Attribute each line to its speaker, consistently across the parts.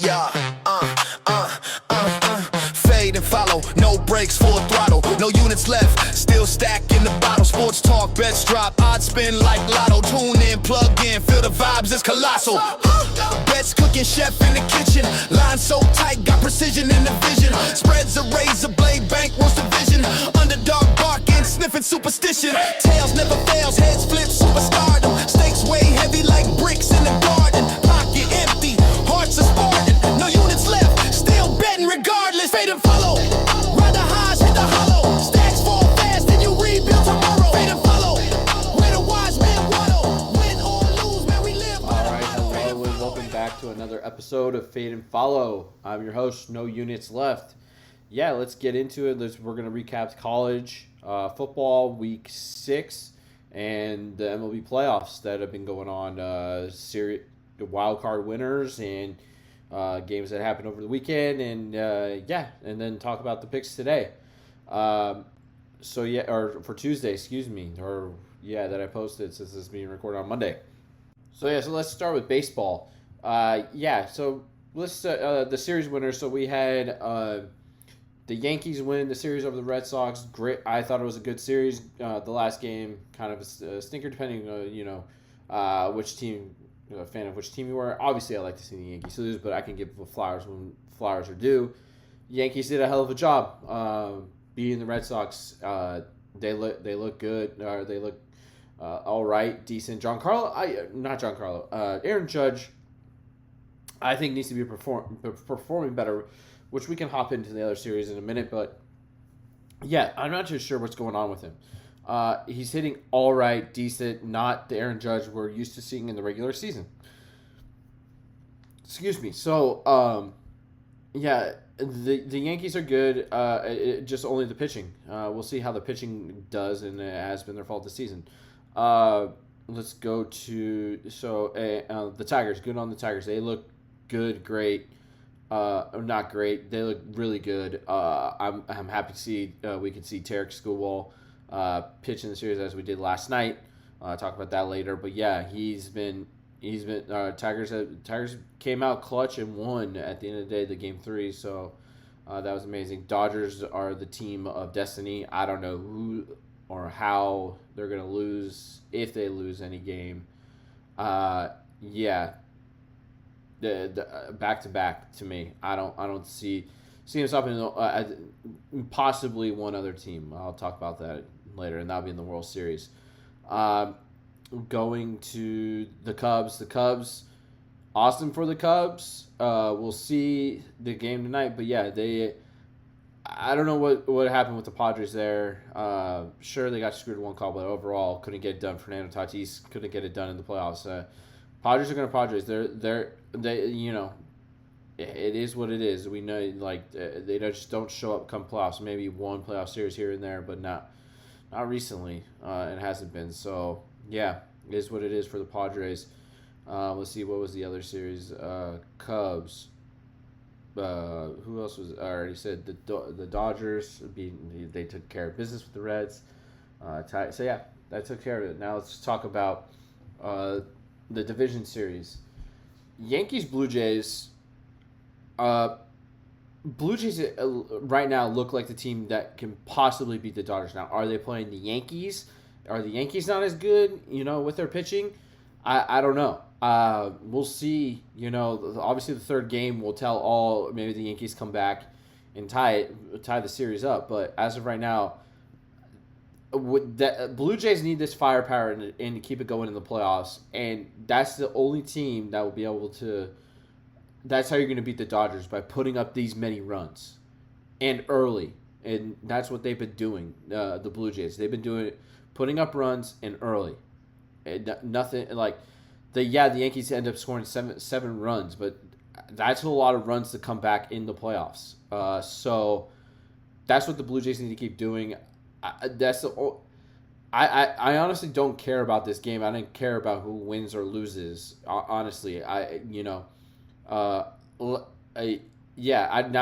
Speaker 1: Yeah, fade and follow, no brakes, full throttle, no units left, still stacking the bottle. Sports talk, bets drop, odds spin like lotto. Tune in, plug in, feel the vibes, it's colossal. Bets cooking, chef in the kitchen, line so tight, got precision in the vision. Spreads a razor blade, bankrolls division. Underdog barking, sniffing superstition. Tails never fails, heads flip, superstardom. Stakes weigh heavy like bricks in the garden. Pocket empty, hearts are Spartan. No units left, still betting regardless. Fade and follow, ride the highs, hit the hollow. Stacks fall fast, then you rebuild tomorrow. Fade and follow, where the wise men waddle. Win or lose, man, we live.
Speaker 2: Alright, hello and welcome back to another episode of Fade and Follow. I'm your host, No Units Left. Yeah, let's get into it. We're going to recap college football week 6 and the MLB playoffs that have been going on. The wild card winners and games that happened over the weekend, and and then talk about the picks today. Or for Tuesday, that I posted since this is being recorded on Monday. So let's start with baseball. So let's the series winners. So we had the Yankees win the series over the Red Sox. Great. I thought it was a good series. The last game kind of a stinker, depending on which team. A fan of which team you were. Obviously, I like to see the Yankees lose, but I can give flowers when flowers are due. Yankees did a hell of a job beating the Red Sox. They look good. They look all right, decent. Aaron Judge, I think needs to be performing better, which we can hop into the other series in a minute. But yeah, I'm not too sure what's going on with him. He's hitting all right, decent, not the Aaron Judge we're used to seeing in the regular season. Excuse me. So, the Yankees are good. Just only the pitching. We'll see how the pitching does, and it has been their fault this season. Let's go to the Tigers. Good on the Tigers. They look good, great. Not great. They look really good. I'm happy to see we can see Tarek Skubal pitch in the series as we did last night. Talk about that later. But yeah, he's been Tigers came out clutch and won at the end of the day the game 3. So that was amazing. Dodgers are the team of destiny. I don't know who or how they're gonna lose, if they lose any game. The back to back to me. I don't see them stopping possibly one other team. I'll talk about that later, and that'll be in the World Series. Going to the Cubs. The Cubs, awesome for the Cubs. We'll see the game tonight, but yeah, I don't know what happened with the Padres there. Sure, they got screwed one call, but overall couldn't get it done. Fernando Tatis couldn't get it done in the playoffs. Padres are going to Padres. It is what it is. We know, they just don't show up come playoffs. Maybe one playoff series here and there, but not recently. It hasn't been. So, yeah, it is what it is for the Padres. Let's see, what was the other series? Cubs. Who else was? I already said the Dodgers. They took care of business with the Reds. That took care of it. Now let's talk about the division series. Yankees, Blue Jays. Blue Jays right now look like the team that can possibly beat the Dodgers. Now, are they playing the Yankees? Are the Yankees not as good, with their pitching? I don't know. We'll see. Obviously the third game will tell all. Maybe the Yankees come back and tie the series up. But as of right now, Blue Jays need this firepower and to keep it going in the playoffs. And that's the only team that will be able to. That's how you're going to beat the Dodgers, by putting up these many runs and early. And that's what they've been doing, the Blue Jays. They've been doing it, putting up runs and early. And nothing like the Yankees end up scoring seven runs, but that's a lot of runs to come back in the playoffs. So that's what the Blue Jays need to keep doing. I honestly don't care about this game. I don't care about who wins or loses. Honestly, now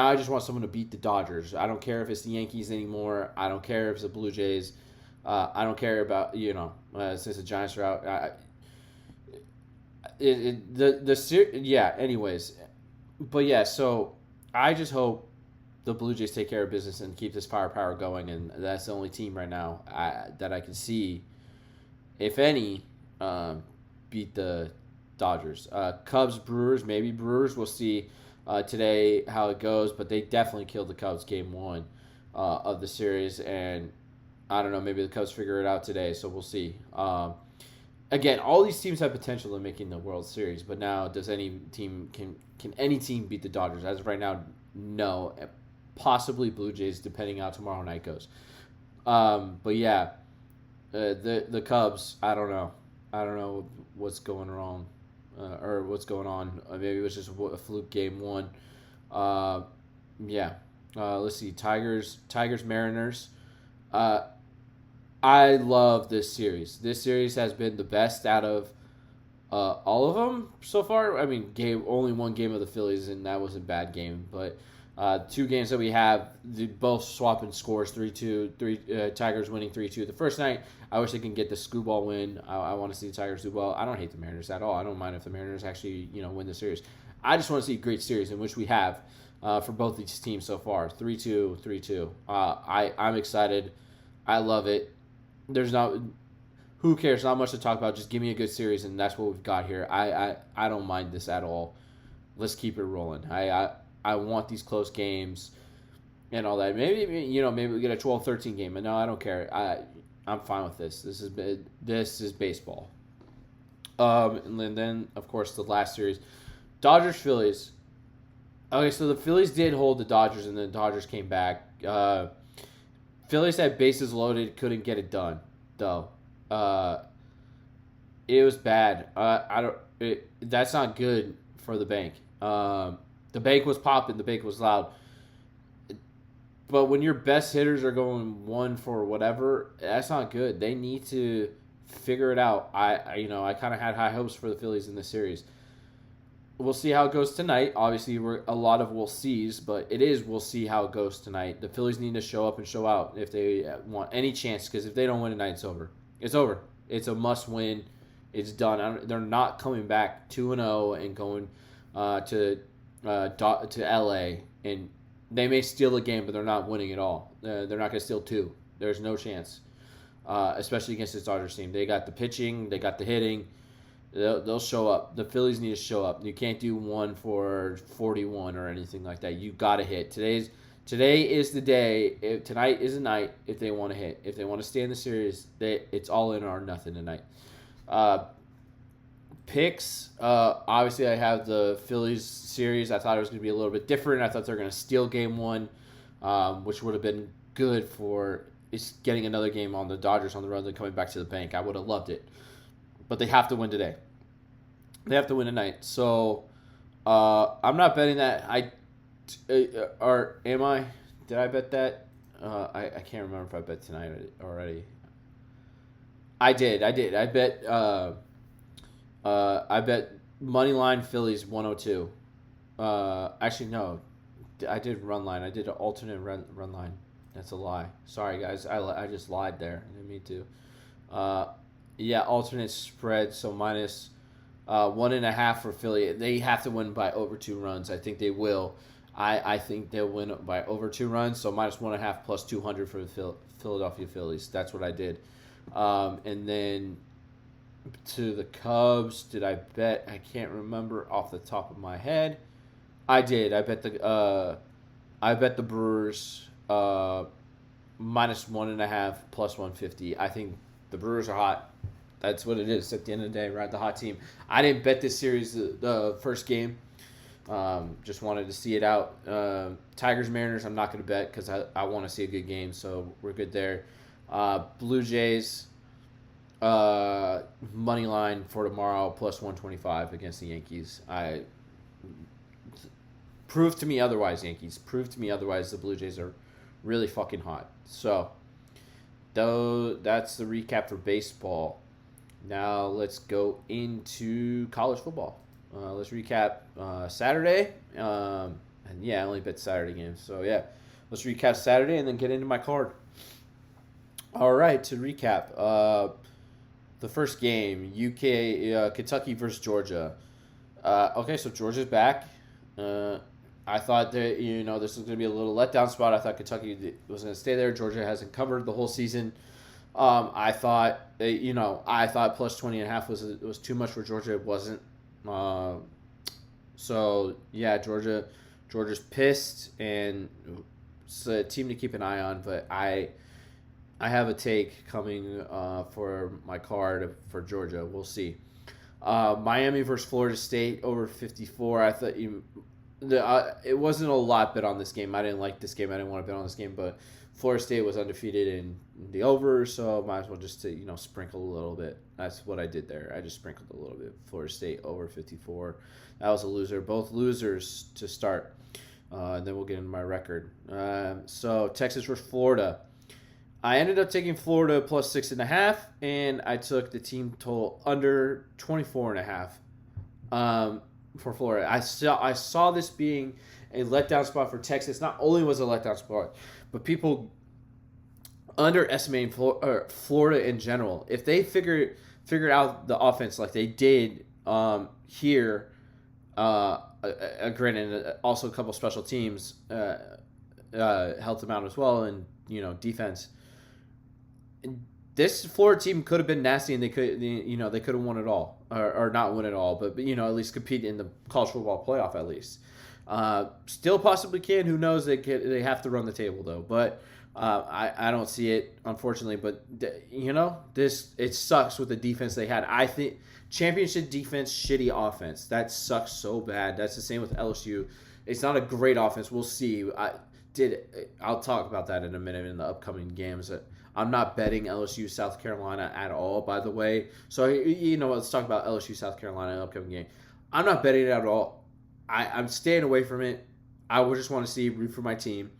Speaker 2: I just want someone to beat the Dodgers. I don't care if it's the Yankees anymore. I don't care if it's the Blue Jays. I don't care about, since the Giants are out. Anyways, but yeah, so I just hope the Blue Jays take care of business and keep this firepower going, and that's the only team right now that I can see, if any, beat the Dodgers. Cubs, Brewers, maybe Brewers. We'll see today how it goes, but they definitely killed the Cubs game one of the series, and I don't know, maybe the Cubs figure it out today, so we'll see. Again, all these teams have potential in making the World Series, but now does any team can any team beat the Dodgers? As of right now, no. Possibly Blue Jays, depending how tomorrow night goes. But yeah, the Cubs. I don't know. I don't know what's going wrong, or what's going on. Maybe it was just a fluke game one. Yeah. Let's see. Tigers, Mariners. I love this series. This series has been the best out of all of them so far. I mean, only one game of the Phillies, and that was a bad game. But two games that we have, both swapping scores 3-2. Tigers winning 3-2. The first night, I wish they can get the skoo ball win. I want to see the Tigers do well. I don't hate the Mariners at all. I don't mind if the Mariners actually win the series. I just want to see a great series, in which we have for both these teams so far. 3-2, 3-2. I'm excited. I love it. There's not, who cares? Not much to talk about. Just give me a good series, and that's what we've got here. I don't mind this at all. Let's keep it rolling. I want these close games and all that. Maybe we get a 12-13 game, but no, I don't care. I'm fine with this. This is baseball. And then of course the last series, Dodgers Phillies. Okay, so the Phillies did hold the Dodgers, and then the Dodgers came back. Phillies had bases loaded, couldn't get it done, though. It was bad. That's not good for the bank. The bank was popping, the bank was loud. But when your best hitters are going one for whatever, that's not good. They need to figure it out. I kind of had high hopes for the Phillies in this series. We'll see how it goes tonight. Obviously, we're a lot of we'll sees, but we'll see how it goes tonight. The Phillies need to show up and show out if they want any chance, because if they don't win tonight, it's over. It's over. It's a must win. It's done. They're not coming back 2-0 and going to LA, and they may steal a game, but they're not winning at all. They're not going to steal two. There's no chance, especially against this Dodgers team. They got the pitching. They got the hitting. They'll show up. The Phillies need to show up. You can't do 1 for 41 or anything like that. You got to hit. Today is the day. Tonight is the night if they want to hit. If they want to stay in the series, it's all in or nothing tonight. Picks. Obviously, I have the Phillies series. I thought it was going to be a little bit different. I thought they were going to steal game one, which would have been good for getting another game on the Dodgers on the road and coming back to the bank. I would have loved it. But they have to win today. They have to win tonight. So I'm not betting that. Or am I? Did I bet that? I can't remember if I bet tonight already. I did. I bet. I bet moneyline Phillies 102. Actually, no. I did run line. I did an alternate run line. That's a lie. Sorry, guys. I just lied there. I didn't mean to. Yeah, alternate spread, so minus 1.5 for Philly. They have to win by over 2 runs. I think they will. I think they'll win by over 2 runs, so minus 1.5 plus 200 for the Philadelphia Phillies. That's what I did. And then to the Cubs, did I bet? I can't remember off the top of my head. I did. I bet the Brewers minus 1.5 plus 150. I think the Brewers are hot. That's what it is at the end of the day, right? The hot team. I didn't bet this series the first game. Just wanted to see it out. Tigers, Mariners, I'm not going to bet because I want to see a good game, so we're good there. Blue Jays, money line for tomorrow, plus 125 against the Yankees. Prove to me otherwise, Yankees. Prove to me otherwise. The Blue Jays are really fucking hot. So, that's the recap for baseball. Now let's go into college football. Let's recap Saturday. And yeah, I only bet Saturday games. So yeah, let's recap Saturday and then get into my card. All right, to recap, the first game, Kentucky versus Georgia. Okay, so Georgia's back. I thought that this was going to be a little letdown spot. I thought Kentucky was going to stay there. Georgia hasn't covered the whole season. I thought plus 20.5 was too much for Georgia. It wasn't. So yeah, Georgia's pissed, and it's a team to keep an eye on. But I have a take coming for my card for Georgia. We'll see. Miami versus Florida State over 54. I thought it wasn't a lot bet on this game. I didn't like this game. I didn't want to bet on this game, but Florida State was undefeated in the over, so might as well just sprinkle a little bit. That's what I did there. I just sprinkled a little bit. Florida State over 54. That was a loser. Both losers to start. And then we'll get into my record. So Texas versus Florida. I ended up taking Florida plus 6.5, and I took the team total under 24.5 for Florida. I saw this being a letdown spot for Texas. Not only was it a letdown spot, but people underestimating Florida in general. If they figured out the offense like they did here, granted, also a couple special teams helped them out as well, and defense. This Florida team could have been nasty, and they could have won it all, or not win it all, but at least compete in the college football playoff at least. Still possibly can. Who knows? They have to run the table though, but I don't see it, unfortunately. But it sucks with the defense they had. I think championship defense, shitty offense. That sucks so bad. That's the same with LSU. It's not a great offense. We'll see. I'll talk about that in a minute in the upcoming games. I'm not betting LSU South Carolina at all, by the way. So let's talk about LSU South Carolina in the upcoming game. I'm not betting it at all. I'm staying away from it. I would just want to root for my team.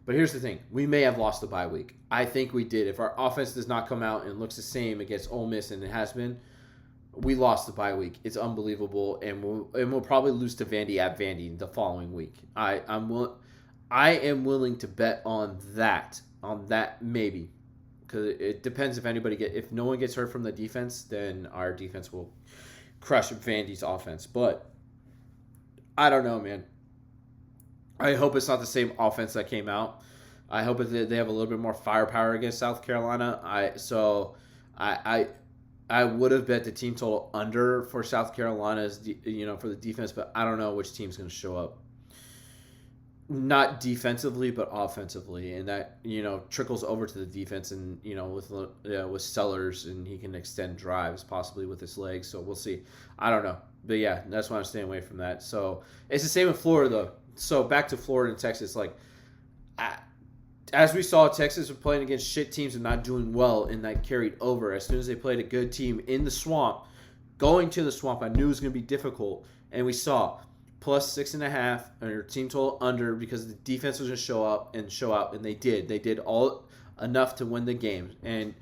Speaker 2: But here's the thing. We may have lost the bye week. I think we did. If our offense does not come out and looks the same against Ole Miss, and it has been, we lost the bye week. It's unbelievable, and we'll probably lose to Vandy at Vandy the following week. I am willing to bet on that maybe, because it depends if no one gets hurt from the defense, then our defense will crush Vandy's offense. But I don't know, man. I hope it's not the same offense that came out. I hope they have a little bit more firepower against South Carolina. I would have bet the team total under for South Carolina's, for the defense, but I don't know which team's going to show up. Not defensively, but offensively, and that trickles over to the defense, and with Sellers, and he can extend drives possibly with his legs. So we'll see. I don't know, but yeah, that's why I'm staying away from that. So it's the same with Florida though. So back to Florida and Texas, as we saw, Texas was playing against shit teams and not doing well, and that carried over. As soon as they played a good team in the swamp, going to the swamp, I knew it was going to be difficult, and we saw plus 6.5 and your team total under because the defense was going to show up, and they did. They did all enough to win the game, and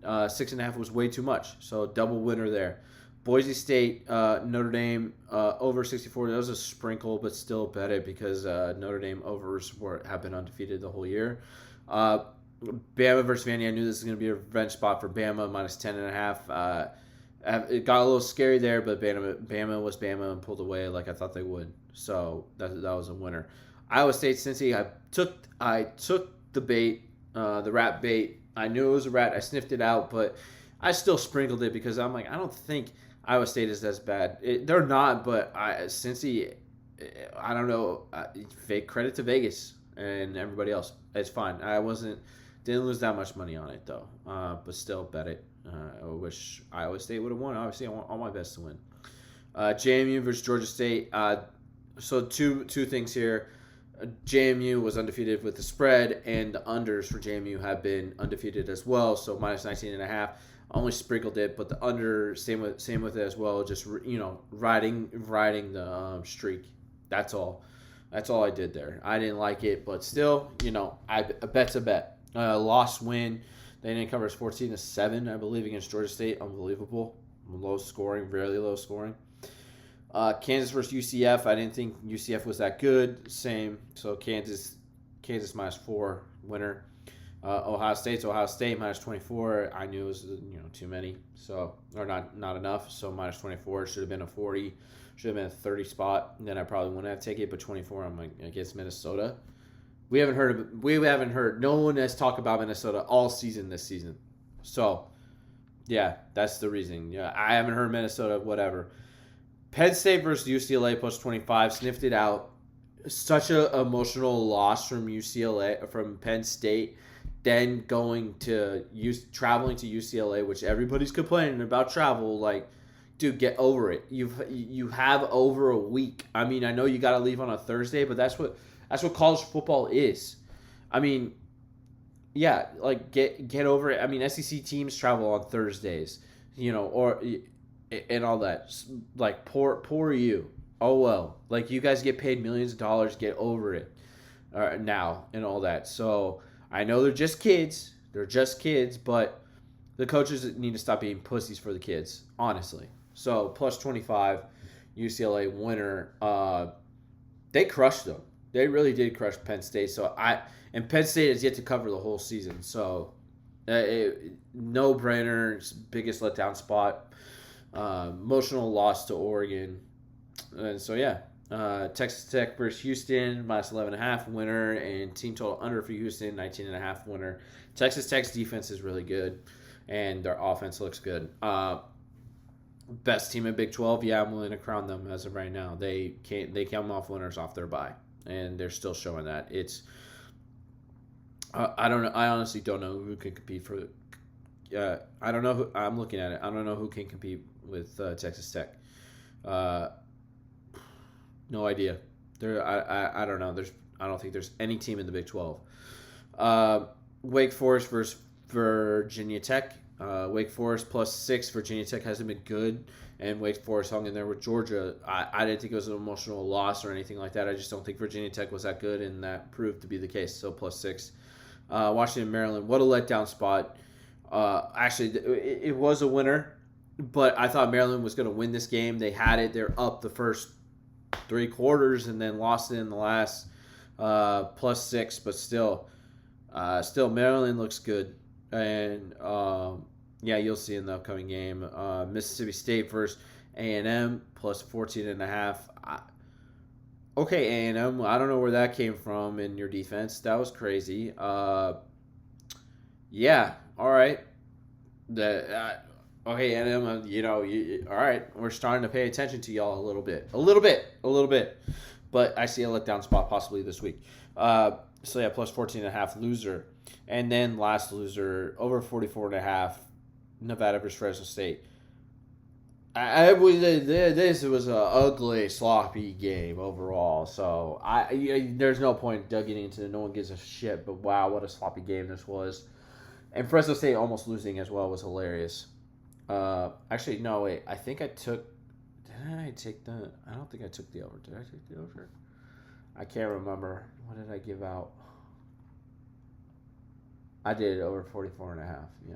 Speaker 2: 6.5 was way too much. So double winner there. Boise State, Notre Dame over 64. That was a sprinkle, but still bet it because Notre Dame overs have been undefeated the whole year. Bama versus Vandy. I knew this was going to be a revenge spot for Bama, minus 10.5. It got a little scary there, but Bama was Bama and pulled away like I thought they would. So that was a winner. Iowa State, Cincy. I took the bait, the rat bait. I knew it was a rat. I sniffed it out, but I still sprinkled it because I'm like, I don't think Iowa State is as bad. They're not, but Cincy, I don't know. Fake credit to Vegas and everybody else. It's fine. Didn't lose that much money on it though, but still bet it. I wish Iowa State would have won. Obviously, I want all my best to win. JMU versus Georgia State. So two things here. JMU was undefeated with the spread, and the unders for JMU have been undefeated as well. So minus 19.5. Only sprinkled it, but the under same with it as well. Just riding the streak. That's all I did there. I didn't like it, but still, a bet's a bet. Loss win. They didn't cover 14-7, I believe, against Georgia State. Unbelievable. Low scoring, really low scoring. Kansas versus UCF. I didn't think UCF was that good. Same. So Kansas minus 4 winner. Ohio State's Ohio State minus 24. I knew it was too many, so or not enough. So minus 24 should have been a 40, should have been a 30 spot. And then I probably wouldn't have taken it, but 24 I'm like against Minnesota. We haven't heard. No one has talked about Minnesota all season this season. So yeah, that's the reason. Yeah, I haven't heard Minnesota. Whatever. Penn State versus UCLA plus 25. Sniffed it out. Such an emotional loss from UCLA, from Penn State. Then traveling to UCLA, which everybody's complaining about travel. Like, dude, get over it. You have over a week. I mean, I know you got to leave on a Thursday, but that's what college football is. I mean, yeah, like get over it. I mean, SEC teams travel on Thursdays, or and all that. Like, poor you. Oh well, like you guys get paid millions of dollars. Get over it now and all that. So. I know they're just kids. But the coaches need to stop being pussies for the kids, honestly. So, plus 25, UCLA winner. They crushed them. They really did crush Penn State. And Penn State has yet to cover the whole season. So, no-brainer, biggest letdown spot. Emotional loss to Oregon. And so, yeah. Texas Tech versus Houston, minus 11.5 winner, and team total under for Houston, 19.5 winner. Texas Tech's defense is really good, and their offense looks good. Best team in Big 12, yeah, I'm willing to crown them as of right now. They come off winners off their bye, and they're still showing that. It's I don't know. I honestly don't know who can compete for. I don't know who. I'm looking at it. I don't know who can compete with Texas Tech. No idea. I don't know. I don't think there's any team in the Big 12. Wake Forest versus Virginia Tech. Wake Forest plus 6. Virginia Tech hasn't been good, and Wake Forest hung in there with Georgia. I didn't think it was an emotional loss or anything like that. I just don't think Virginia Tech was that good, and that proved to be the case. So plus 6. Washington, Maryland. What a letdown spot. Actually, it was a winner, but I thought Maryland was going to win this game. They had it. They're up the first 3 quarters and then lost it in the last plus 6, but still Maryland looks good, and yeah, you'll see in the upcoming game. Mississippi State versus A&M plus 14.5. Okay, A&M, I don't know where that came from in your defense. That was crazy. Yeah, all right. Okay, A&M, all right, we're starting to pay attention to y'all a little bit. But I see a letdown spot possibly this week. So, yeah, plus 14.5 loser. And then last loser, over 44.5, Nevada versus Fresno State. This was an ugly, sloppy game overall. So, there's no point getting into it. No one gives a shit. But, wow, what a sloppy game this was. And Fresno State almost losing as well was hilarious. Actually, no, wait. I think I took... I don't think I took the over. Did I take the over? I can't remember. What did I give out? I did it over 44.5, yeah.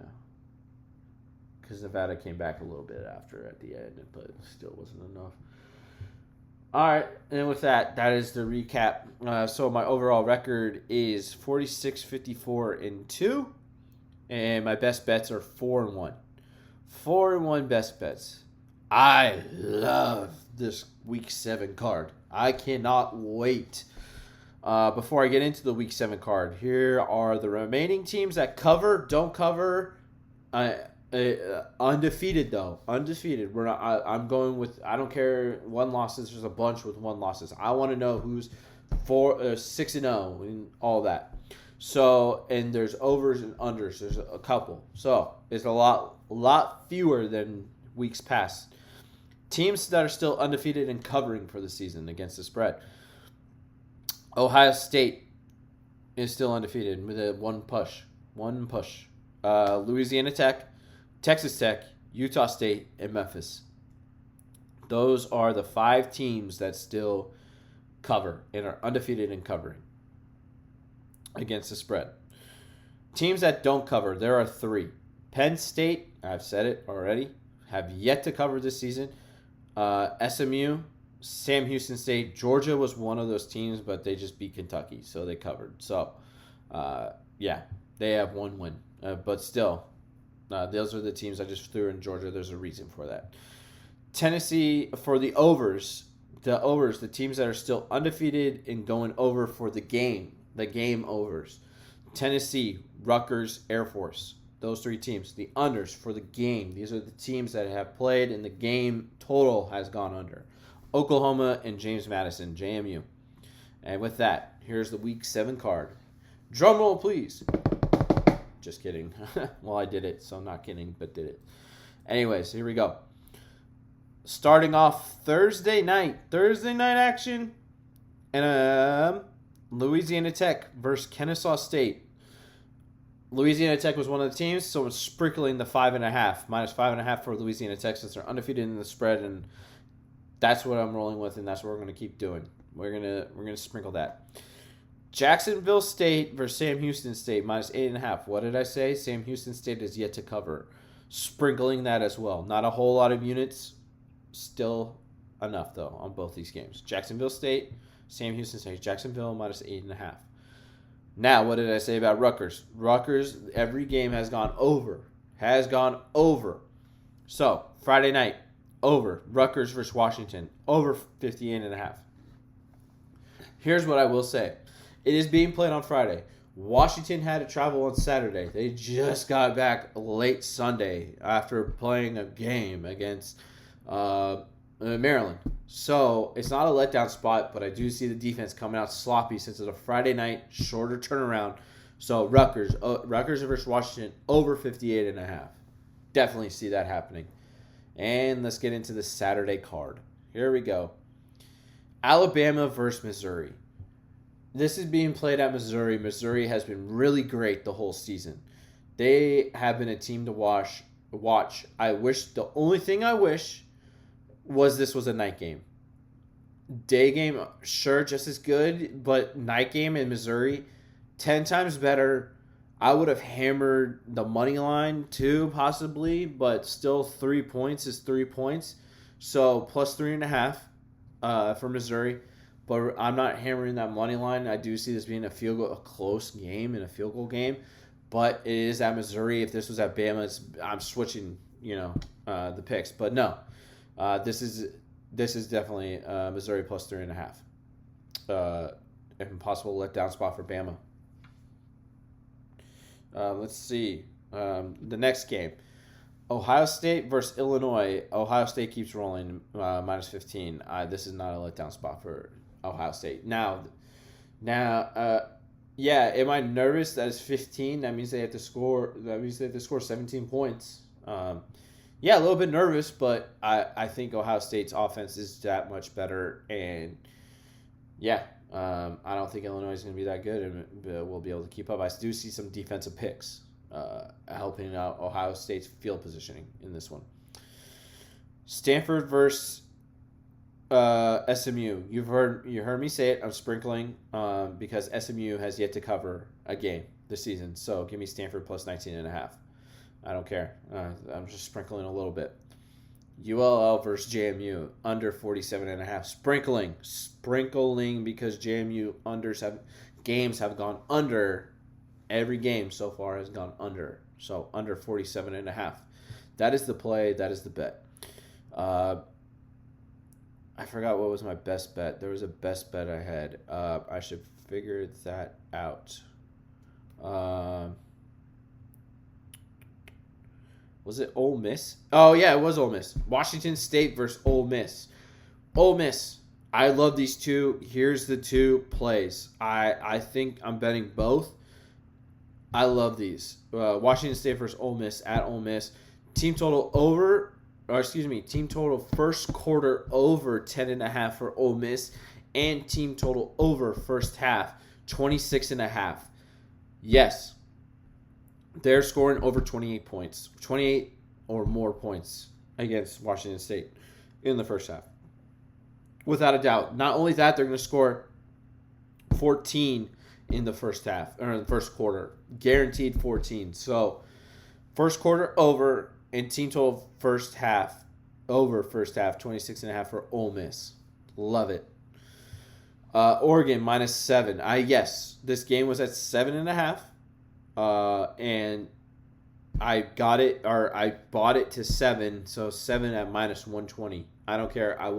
Speaker 2: Because Nevada came back a little bit after at the end, but it still wasn't enough. All right, and with that is the recap. So my overall record is 46-54-2, and my best bets are 4-1. 4-1 best bets. I love this Week 7 card. I cannot wait. Before I get into the Week 7 card, here are the remaining teams that cover, don't cover. Undefeated, though. Undefeated. We're not. I'm going with, I don't care, 1 losses. There's a bunch with 1 losses. I want to know who's 6-0 and all that. So, and there's overs and unders. There's a couple. So, it's a lot fewer than weeks past. Teams that are still undefeated and covering for the season against the spread. Ohio State is still undefeated with a 1 push. Louisiana Tech, Texas Tech, Utah State, and Memphis. Those are the 5 teams that still cover and are undefeated and covering against the spread. Teams that don't cover, there are 3. Penn State, I've said it already, have yet to cover this season. SMU, Sam Houston State, Georgia was one of those teams, but they just beat Kentucky, so they covered. So, yeah. They have one win. But still, those are the teams I just threw in Georgia. There's a reason for that. Tennessee, for the overs, the teams that are still undefeated and going over for the game overs. Tennessee, Rutgers, Air Force. Those three teams. The unders for the game. These are the teams that have played and the game total has gone under. Oklahoma and James Madison, JMU. And with that, here's the Week 7 card. Drum roll, please. Just kidding. Well, I did it, so I'm not kidding, but did it. Anyways, here we go. Starting off Thursday night action. And Louisiana Tech versus Kennesaw State. Louisiana Tech was one of the teams, so it's sprinkling the 5.5, minus 5.5 for Louisiana Tech since they're undefeated in the spread, and that's what I'm rolling with, and that's what we're going to keep doing. We're gonna sprinkle that. Jacksonville State versus Sam Houston State, minus 8.5. What did I say? Sam Houston State is yet to cover. Sprinkling that as well. Not a whole lot of units. Still enough, though, on both these games. Jacksonville State, Sam Houston State. Jacksonville, minus 8.5. Now, what did I say about Rutgers? Rutgers, every game has gone over. So, Friday night, over. Rutgers versus Washington, over 58.5. Here's what I will say. It is being played on Friday. Washington had to travel on Saturday. They just got back late Sunday after playing a game against Maryland. So it's not a letdown spot, but I do see the defense coming out sloppy since it's a Friday night, shorter turnaround. So Rutgers versus Washington, over 58.5. Definitely see that happening. And let's get into the Saturday card. Here we go. Alabama versus Missouri. This is being played at Missouri. Missouri has been really great the whole season. They have been a team to watch. The only thing I wish was this was a night game. Day game, sure, just as good, but night game in Missouri, 10 times better. I would have hammered the money line too, possibly, but still 3 points is 3 points. So plus 3.5 for Missouri. But I'm not hammering that money line. I do see this being a close game and a field goal game. But it is at Missouri. If this was at Bama, I'm switching, the picks. But no, this is definitely Missouri plus 3.5. Impossible letdown spot for Bama. Let's see. The next game. Ohio State versus Illinois. Ohio State keeps rolling, minus 15. This is not a letdown spot for Ohio State. Now, yeah, am I nervous that it's 15? That means they have to score. 17 points. Yeah, a little bit nervous, but I think Ohio State's offense is that much better, and yeah, I don't think Illinois is going to be that good, and we'll be able to keep up. I do see some defensive picks helping out Ohio State's field positioning in this one. Stanford versus SMU. You heard me say it. I'm sprinkling because SMU has yet to cover a game this season. So give me Stanford plus 19.5. I don't care. I'm just sprinkling a little bit. ULL versus JMU, under 47.5. Sprinkling because JMU games have gone under. Every game so far has gone under. So under 47.5. That is the play. That is the bet. I forgot what was my best bet. There was a best bet I had. I should figure that out. Was it Ole Miss? Oh, yeah, it was Ole Miss. Washington State versus Ole Miss. Ole Miss. I love these two. Here's the two plays. I think I'm betting both. I love these. Washington State versus Ole Miss at Ole Miss. Team total first quarter over 10.5 for Ole Miss, and team total over first half 26.5. Yes, they're scoring over 28 points, 28 or more points against Washington State in the first half, without a doubt. Not only that, they're going to score 14 in the first half or in the first quarter, guaranteed 14. So first quarter over. And team total first half, over first half, 26.5 for Ole Miss. Love it. Oregon, minus 7. Yes, this game was at 7.5. and I bought it to 7, so 7 at -120. I don't care. I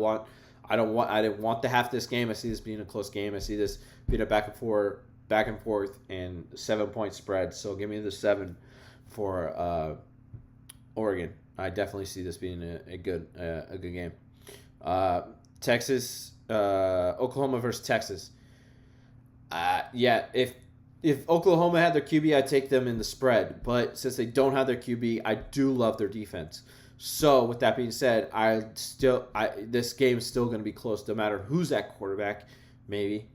Speaker 2: didn't want to half this game. I see this being a close game. I see this being a back and forth, and 7-point spread. So give me the 7 for Oregon. I definitely see this being a good game. Oklahoma versus Texas. If Oklahoma had their QB, I'd take them in the spread. But since they don't have their QB, I do love their defense. So with that being said, this game is still going to be close, no matter who's at quarterback, maybe.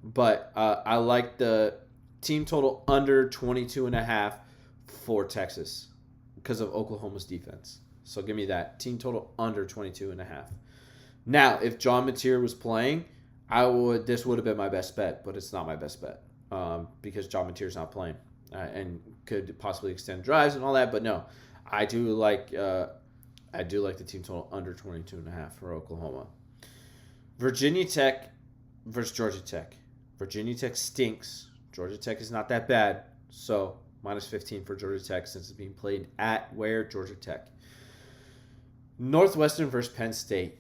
Speaker 2: But I like the team total under 22.5 for Texas because of Oklahoma's defense. So give me that team total under 22.5. Now, if John Mateer was playing, this would have been my best bet, but it's not my best bet. Because John Mateer's not playing and could possibly extend drives and all that. But no, I do like the team total under 22.5 for Oklahoma. Virginia Tech versus Georgia Tech. Virginia Tech stinks. Georgia Tech is not that bad. So -15 for Georgia Tech since it's being played at where? Georgia Tech. Northwestern versus Penn State.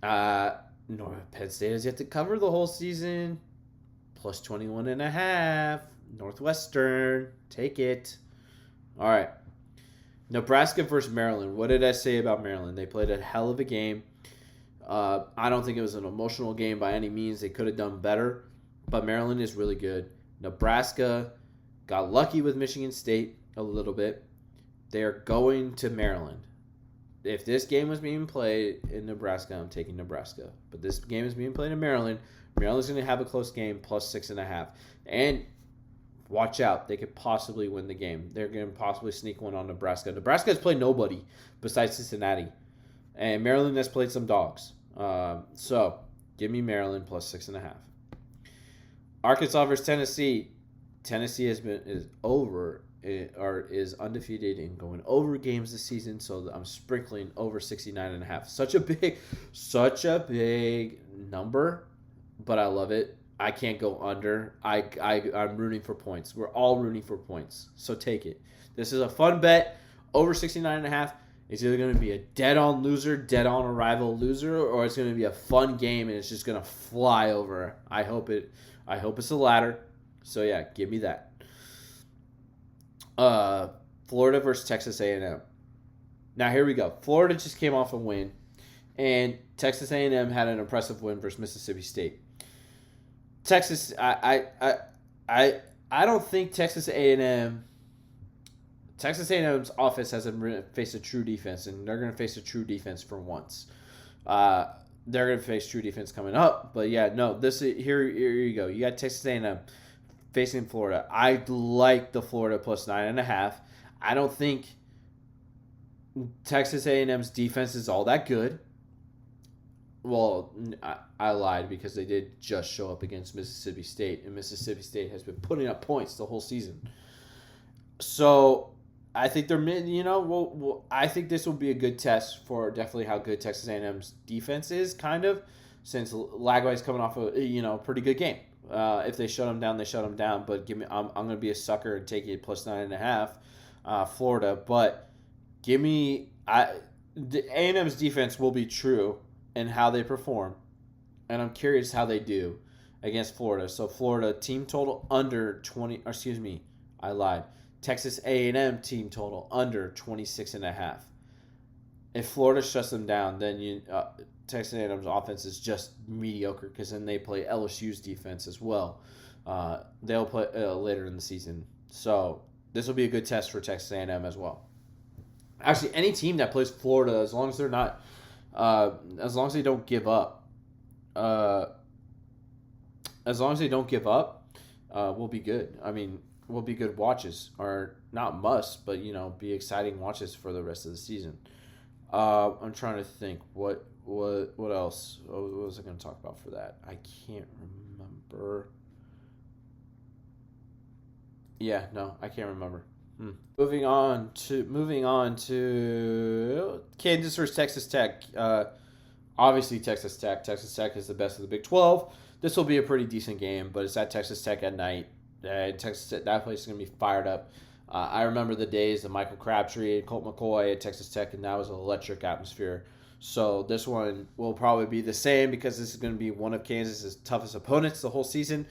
Speaker 2: Penn State has yet to cover the whole season. +21.5. Northwestern. Take it. All right. Nebraska versus Maryland. What did I say about Maryland? They played a hell of a game. I don't think it was an emotional game by any means. They could have done better. But Maryland is really good. Nebraska got lucky with Michigan State a little bit. They are going to Maryland. If this game was being played in Nebraska, I'm taking Nebraska. But this game is being played in Maryland. Maryland's going to have a close game, +6.5. And watch out. They could possibly win the game. They're going to possibly sneak one on Nebraska. Nebraska has played nobody besides Cincinnati. And Maryland has played some dogs. So, give me Maryland +6.5. Arkansas versus Tennessee. Tennessee is undefeated in going over games this season, so I'm sprinkling over 69.5. Such a big number, but I love it. I can't go under. I'm rooting for points. We're all rooting for points, so take it. This is a fun bet. Over 69.5. It's either going to be a dead-on loser, dead-on arrival loser, or it's going to be a fun game and it's just going to fly over. I hope it's the latter. So yeah, give me that. Florida versus Texas A&M. Now here we go. Florida just came off a win, and Texas A&M had an impressive win versus Mississippi State. Texas, I don't think Texas A&M's offense hasn't faced a true defense, and they're going to face a true defense for once. They're going to face true defense coming up, but yeah, no. Here you go. You got Texas A&M facing Florida. I like the Florida +9.5. I don't think Texas A&M's defense is all that good. Well, I lied because they did just show up against Mississippi State, and Mississippi State has been putting up points the whole season. So I think I think this will be a good test for definitely how good Texas A&M's defense is, kind of, since Lagway's coming off a pretty good game. If they shut them down, they shut them down. But I'm going to be a sucker and take it +9.5, Florida. But give me the A&M's defense will be true in how they perform, and I'm curious how they do against Florida. So Florida team total under 20. Excuse me, I lied. Texas A&M team total under 26.5. If Florida shuts them down, then Texas A&M's offense is just mediocre because then they play LSU's defense as well. They'll play later in the season. So this will be a good test for Texas A&M as well. Actually, any team that plays Florida, as long as they're not, as long as they don't give up, will be good. I mean, will be good watches, or not must, but be exciting watches for the rest of the season. I'm trying to think what else. What was I going to talk about for that? I can't remember. Yeah, no, I can't remember. Moving on to Kansas versus Texas Tech. Obviously Texas Tech. Texas Tech is the best of the Big 12. This will be a pretty decent game, but it's at Texas Tech at night. And that place is going to be fired up. I remember the days of Michael Crabtree and Colt McCoy at Texas Tech, and that was an electric atmosphere. So this one will probably be the same because this is going to be one of Kansas's toughest opponents the whole season.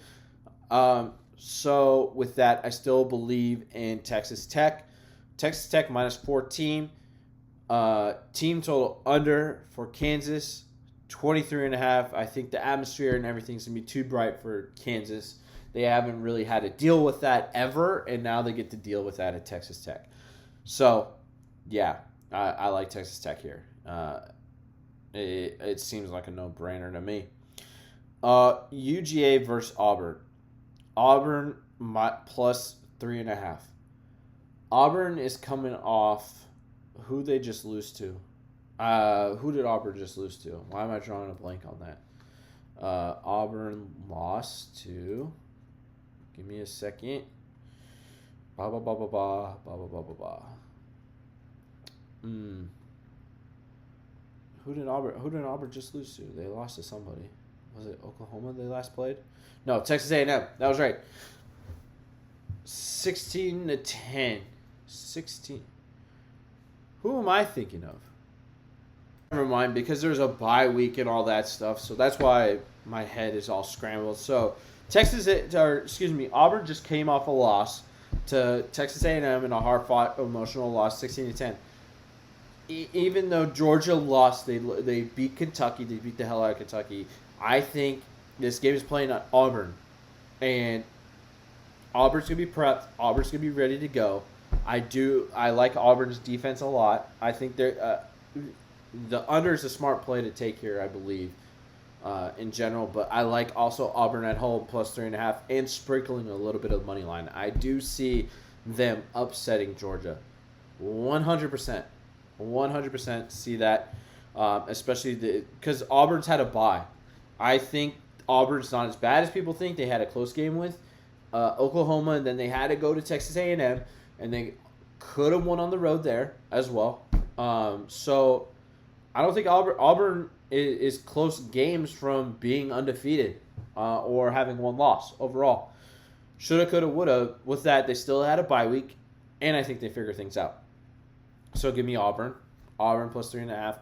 Speaker 2: So with that, I still believe in Texas Tech. Texas Tech minus 14. Team total under for Kansas, 23.5. I think the atmosphere and everything's going to be too bright for Kansas. They haven't really had to deal with that ever, and now they get to deal with that at Texas Tech. So, yeah, I like Texas Tech here. It seems like a no-brainer to me. UGA versus Auburn. Auburn plus 3.5. Auburn is coming off who they just lose to. Who did Auburn just lose to? Why am I drawing a blank on that? Auburn lost to... Give me a second. Ba ba ba ba ba ba ba ba ba ba. Who did Auburn just lose to? They lost to somebody. Was it Oklahoma they last played? No, Texas A&M. That was right. 16-10. 16. Who am I thinking of? Never mind, because there's a bye week and all that stuff, so that's why my head is all scrambled. So Auburn just came off a loss to Texas A&M in a hard-fought, emotional loss, 16-10. Even though Georgia lost, they beat Kentucky. They beat the hell out of Kentucky. I think this game is playing at Auburn, and Auburn's gonna be prepped. Auburn's gonna be ready to go. I like Auburn's defense a lot. I think the under is a smart play to take here, I believe. In general, but I like also Auburn at home plus 3.5 and sprinkling a little bit of money line. I do see them upsetting Georgia, 100% see that, especially because Auburn's had a bye. I think Auburn's not as bad as people think. They had a close game with Oklahoma, and then they had to go to Texas A&M, and they could have won on the road there as well. So I don't think Auburn is close games from being undefeated or having one loss overall. Shoulda, coulda, woulda. With that, they still had a bye week, and I think they figure things out. So give me Auburn. Auburn plus 3.5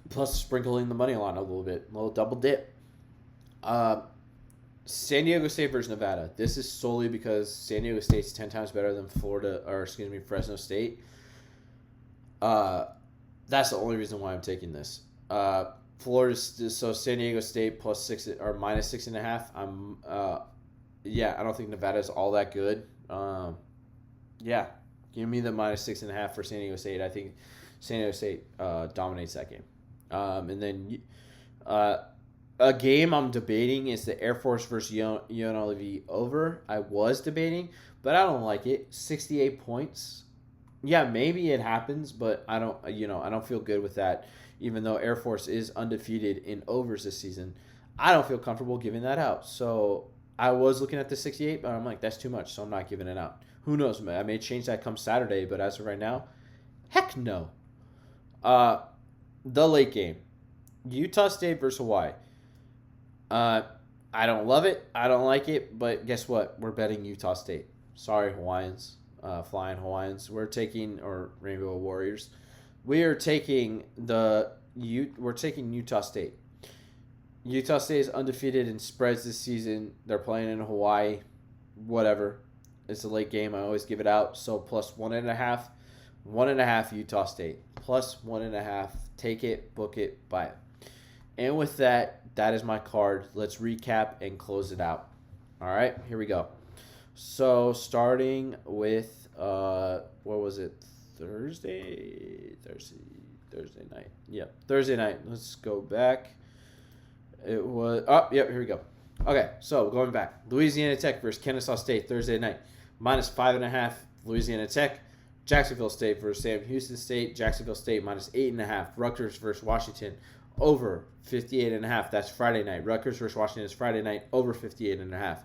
Speaker 2: plus sprinkling the money line a little bit. A little double dip. San Diego State versus Nevada. This is solely because San Diego State's 10 times better than Fresno State. That's the only reason why I'm taking this. So San Diego State plus 6 or minus 6.5. I don't think Nevada's all that good. Give me the minus 6.5 for San Diego State. I think San Diego State dominates that game. And then a game I'm debating is the Air Force versus UNLV over. I was debating, but I don't like it. 68 points. Yeah, maybe it happens, but I don't feel good with that. Even though Air Force is undefeated in overs this season, I don't feel comfortable giving that out. So I was looking at the 68, but I'm like, that's too much, so I'm not giving it out. Who knows? I may change that come Saturday, but as of right now, heck no. The late game, Utah State versus Hawaii. I don't love it. I don't like it, but guess what? We're betting Utah State. Sorry, Hawaiians. Flying Hawaiians. We're taking, or Rainbow Warriors. We are taking Utah State. Utah State is undefeated in spreads this season. They're playing in Hawaii. Whatever. It's a late game. I always give it out. So plus 1.5. 1.5 Utah State. Plus 1.5. Take it, book it, buy it. And with that, that is my card. Let's recap and close it out. All right, here we go. So starting with what was it? Thursday night. Yep, Thursday night. Let's go back. It was here we go. Okay, so going back. Louisiana Tech versus Kennesaw State Thursday night. Minus 5.5 Louisiana Tech. Jacksonville State versus Sam Houston State. Jacksonville State minus 8.5. Rutgers versus Washington over 58.5. That's Friday night. Rutgers versus Washington is Friday night over 58.5.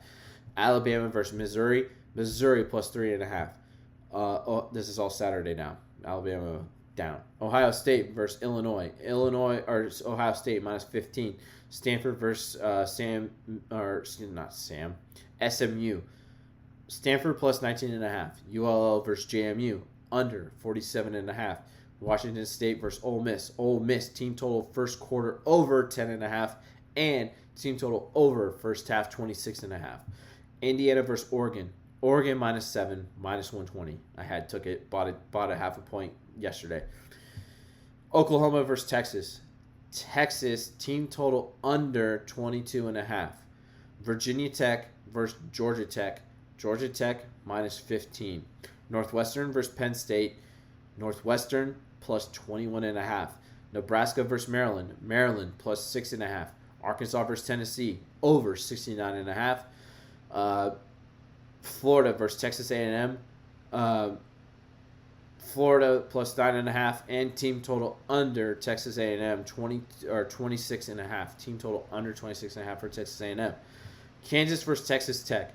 Speaker 2: Alabama versus Missouri. Missouri plus 3.5. This is all Saturday now. Alabama down. Ohio State versus Illinois. Ohio State minus 15. Stanford versus SMU. Stanford plus 19.5. ULL versus JMU under 47.5. Washington State versus Ole Miss. Ole Miss team total first quarter over 10.5 and team total over first half 26.5. Indiana versus Oregon. Oregon minus 7, minus 120. I took it, bought a half a point yesterday. Oklahoma versus Texas. Texas team total under 22.5. Virginia Tech versus Georgia Tech. Georgia Tech minus 15. Northwestern versus Penn State. Northwestern plus 21.5. Nebraska versus Maryland. Maryland plus 6.5. Arkansas versus Tennessee over 69.5. Florida versus Texas A&M. Florida plus 9.5 and team total under Texas A&M 26.5. Team total under 26.5 for Texas A&M. Kansas versus Texas Tech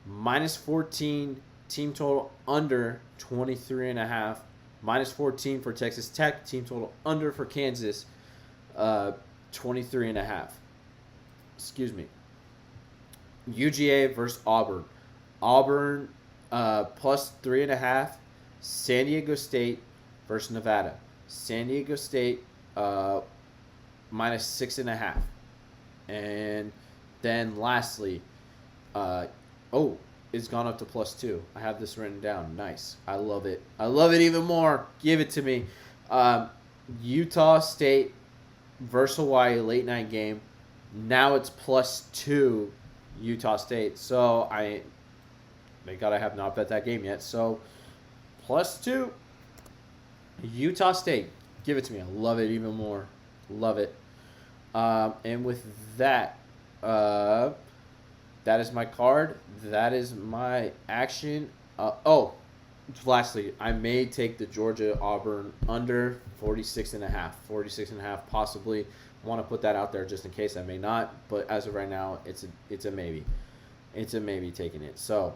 Speaker 2: minus 14. Team total under 23.5. Minus 14 for Texas Tech. Team total under for Kansas 23.5. Excuse me. UGA versus Auburn. Auburn plus 3.5. San Diego State versus Nevada. San Diego State minus 6.5. And then lastly, it's gone up to plus 2. I have this written down. Nice. I love it. I love it even more. Give it to me. Utah State versus Hawaii late night game. Now it's plus 2 Utah State. So thank God I have not bet that game yet. So plus 2 Utah State. Give it to me. I love it even more. Love it. And with that, that is my card. That is my action. Lastly, I may take the Georgia Auburn under 46.5. 46.5 possibly. I want to put that out there just in case. I may not, but as of right now, it's a maybe. It's a maybe taking it. So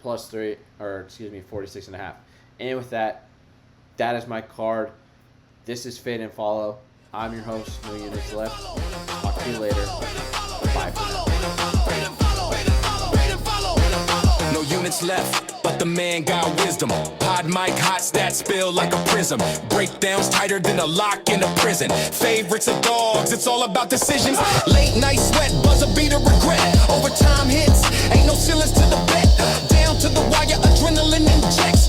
Speaker 2: plus 3, 46.5. And with that, that is my card. This is Fade and Follow. I'm your host, No Units Left. Talk to you later. Bye for now.
Speaker 1: No units left, but the man got wisdom. Pod mic, hot stats spill like a prism. Breakdowns tighter than a lock in a prison. Favorites of dogs, it's all about decisions. Late night sweat, buzzer beater regret. Overtime hits, ain't no ceilings to the bet. Down to the wire, adrenaline injects.